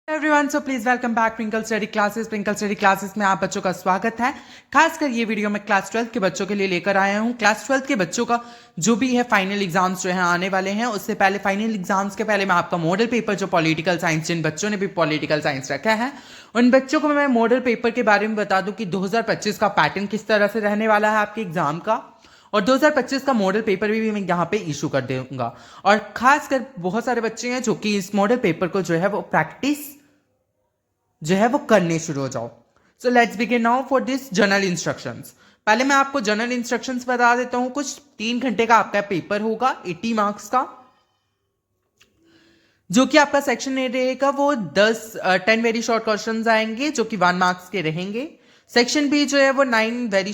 Everyone so please welcome back twinkle study classes में आप बच्चों का स्वागत है। खासकर ये वीडियो मैं क्लास 12 के बच्चों के लिए लेकर आया हूँ। क्लास 12 के बच्चों का जो भी है फाइनल एग्जाम्स जो है आने वाले हैं, उससे पहले फाइनल एग्जाम्स के पहले मैं आपका मॉडल पेपर जो पॉलिटिकल साइंस, जिन बच्चों ने भी पॉलिटिकल साइंस रखा है उन बच्चों को मैं मॉडल पेपर के बारे में बता दूं कि 2025 का पैटर्न किस तरह से रहने वाला है आपके एग्जाम का, और 2025 का मॉडल पेपर भी मैं यहाँ पे इशू कर दूंगा। और खासकर बहुत सारे बच्चे हैं जो कि इस मॉडल पेपर को जो है वो प्रैक्टिस जो है वो करने शुरू हो जाओ। So let's begin now for this journal instructions. पहले मैं आपको जर्नल इंस्ट्रक्शंस बता देता हूं। कुछ 3 घंटे का आपका पेपर होगा 80 मार्क्स का, जो कि आपका सेक्शन ए रहेगा वो 10 वेरी शॉर्ट क्वेश्चंस आएंगे जो कि 1 मार्क्स के रहेंगे। सेक्शन बी जो है वो 9 very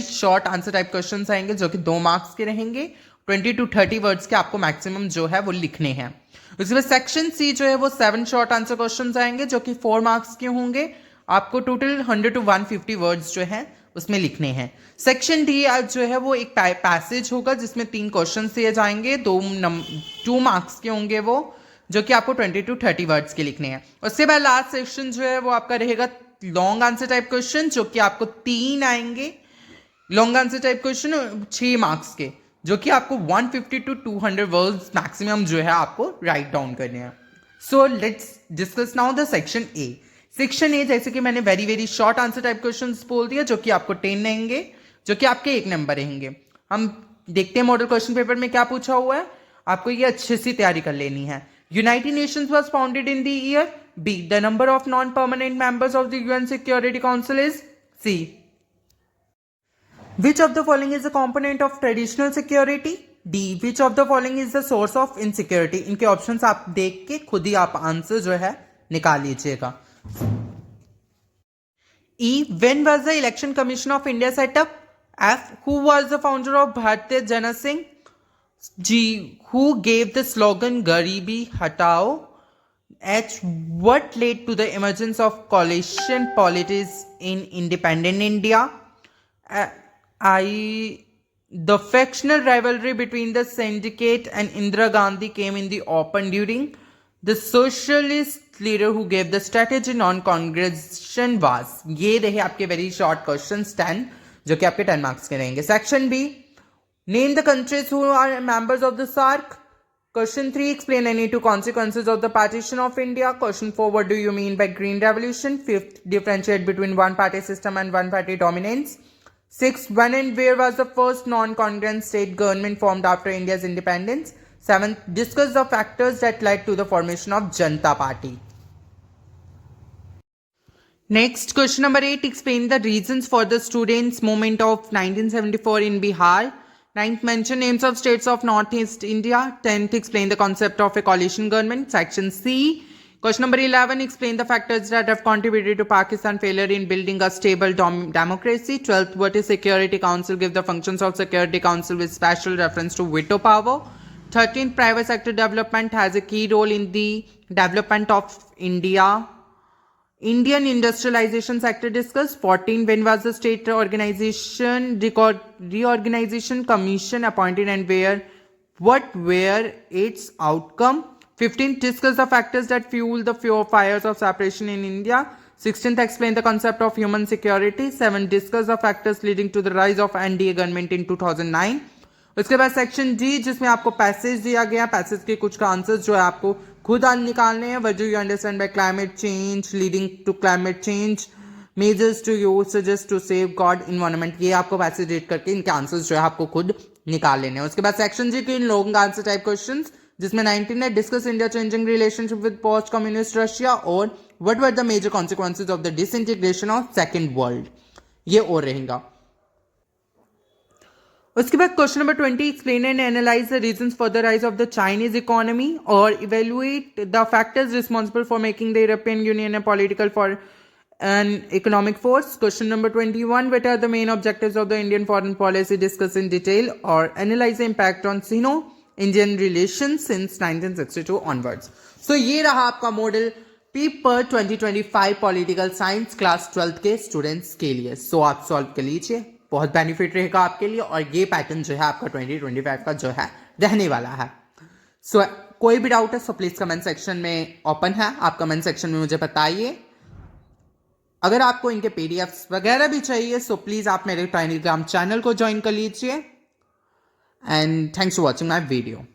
short answer type questions आएंगे जो कि 2 मार्क्स के रहेंगे। 20 to 30 वर्ड्स के आपको मैक्सिमम जो है वो लिखने हैं। उसके बाद सेक्शन सी जो है वो 7 शॉर्ट आंसर क्वेश्चंस आएंगे जो कि 4 मार्क्स के होंगे। आपको टोटल 100 to 150 वर्ड्स जो है उसमें लिखने हैं। सेक्शन डी जो है वो एक पैसेज होगा जिसमें 3 क्वेश्चन दिए जाएंगे, 2 मार्क्स के होंगे वो, जो कि आपको 20 to 30 वर्ड्स के लिखने हैं। उसके बाद लास्ट सेक्शन जो है वो आपका रहेगा लॉन्ग आंसर टाइप क्वेश्चन, जो कि आपको 3 आएंगे long answer type question 6 marks के, जो कि आपको 150 to 200 वर्ड्स मैक्सिमम जो है आपको राइट डाउन करने हैं। So let's discuss now the section A. Section A जैसे कि मैंने very short answer type questions बोल दिया, जो कि आपको 10 रहेंगे, जो कि आपके 1 नंबर रहेंगे। हम देखते हैं मॉडल क्वेश्चन पेपर में क्या पूछा हुआ है। आपको ये अच्छे से तैयारी कर लेनी है। United Nations was founded in the year B. The number of non permanent members of the UN Security Council is C. Which of the following is a component of traditional security? D. Which of the following is the source of insecurity? इनके options आप देख के खुद ही आप answer जो है निकाल लीजिएगा। E. When was the Election Commission of India set up? F. Who was the founder of Bharatiya Jana Singh? G. Who gave the slogan Garibi Hatao? H. What led to the emergence of coalition politics in independent India? The factional rivalry between the syndicate and Indira Gandhi came in the open during the socialist leader who gave the strategy non-congression was। ये रहे आपके very short questions 10 जो कि आपके 10 marks के रहेंगे। Section B, name the countries who are members of the SAARC. Question 3, explain any 2 consequences of the partition of India. Question 4, what do you mean by green revolution? 5th, differentiate between one party system and one party dominance. 6th, when and where was the first non-congruent state government formed after India's independence? 7th, discuss the factors that led to the formation of Janata Party. Next, question number 8, explain the reasons for the students' movement of 1974 in Bihar. 9th, mention names of states of Northeast India. 10th, explain the concept of a coalition government. Section C. Question number 11, explain the factors that have contributed to Pakistan failure in building a stable democracy. 12th, what is Security Council? Give the functions of Security Council with special reference to veto power. 13th, private sector development has a key role in the development of India. Indian industrialization sector discussed. 14, when was the state reorganization commission appointed and what were its outcome? 15th, discuss the factors that fuel the fires of separation in India. 16th, explain the concept of human security. 7th, discuss the factors leading to the rise of NDA government in 2009. उसके बाद section D जिसमें आपको passage दिया गया, passage के कुछ का answers जो है आपको खुद निकालने हैं। What do you understand by climate change, leading to climate change, measures to you suggest to save god environment. ये आपको पैसेज रीड करके इनके आंसर्स जो है आपको खुद निकाल लेने हैं। उसके बाद सेक्शन जी के लॉन्ग आंसर टाइप क्वेश्चंस जिसमें 19 है, discuss India changing relationship with post communist Russia, और what were the major consequences of the disintegration of second world, ये और रहेगा। उसके बाद question number 20, explain and analyse the reasons for the rise of the Chinese economy और evaluate the factors responsible for making the European Union a political for an economic force. Question number 21, what are the main objectives of the Indian foreign policy? Discuss in detail or analyze the impact on Sino-Indian relations since 1962 onwards. So ये रहा आपका model paper 2025 political science class 12 के students के लिए। सो आप solve कर लीजिए, बहुत बेनिफिट रहेगा आपके लिए, और ये पैटर्न जो है आपका 2025 का जो है रहने वाला है। सो कोई भी डाउट है सो प्लीज़ कमेंट सेक्शन में ओपन है, आप कमेंट सेक्शन में मुझे बताइए। अगर आपको इनके पीडीएफ्स वगैरह भी चाहिए सो प्लीज़ आप मेरे टेलीग्राम चैनल को ज्वाइन कर लीजिए। And thanks for watching my video.